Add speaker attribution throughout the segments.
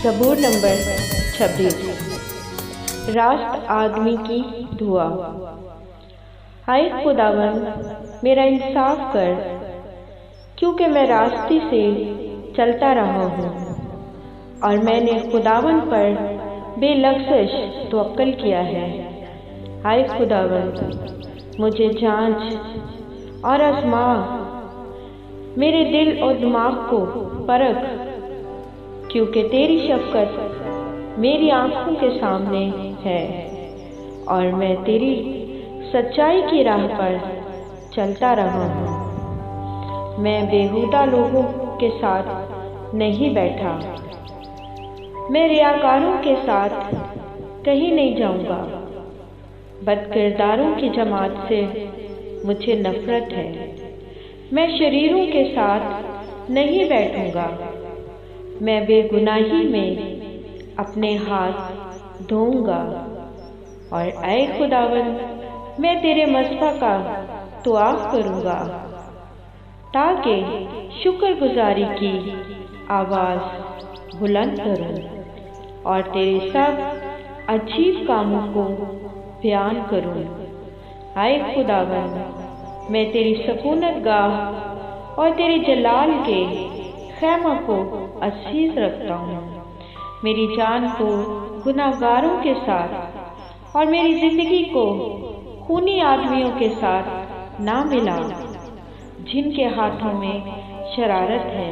Speaker 1: ज़बूर number 26। रास्त आदमी की दुआ। हाय खुदावन मेरा इंसाफ कर, क्योंकि मैं रास्ते से चलता रहा हूँ और मैंने खुदावन पर बेलग़ज़श तवक्कुल किया है। हाय खुदावन मुझे जांच और आज़मा, मेरे दिल और दिमाग को परख, क्योंकि तेरी शफ़क़त मेरी आँखों के सामने है और मैं तेरी सच्चाई की राह पर चलता रहा हूँ। मैं बेहुदा लोगों के साथ नहीं बैठा, मैं रियाकारों के साथ कहीं नहीं जाऊँगा। बदकिरदारों की जमात से मुझे नफ़रत है। मैं शरीरों के साथ नहीं बैठूँगा। मैं बेगुनाही में अपने हाथ धोऊँगा और ऐ खुदावन मैं तेरे मज़बा का तवाफ़ करूँगा, ताकि शुक्रगुज़ारी की आवाज़ बुलंद करूँ और तेरे सब अजीब कामों को बयान करूँ। ऐ खुदावन मैं तेरी सकूनत गाह और तेरे जलाल के खैमा को अज़ीज़ रखता हूँ। मेरी जान को गुनाहगारों के साथ और मेरी ज़िंदगी को खूनी आदमियों के साथ ना मिला, जिनके हाथों में शरारत है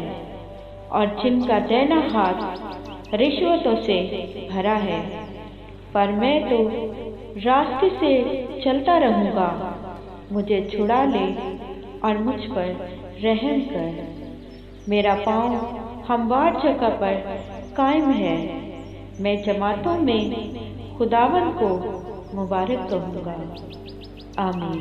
Speaker 1: और जिनका दैना हाथ रिश्वतों से भरा है। पर मैं तो रास्ते से चलता रहूँगा। मुझे छुड़ा ले और मुझ पर रहम कर। मेरा पाँव हमवार जगह पर कायम है। मैं जमातों में खुदावन को मुबारक कहूँगा। आमीन।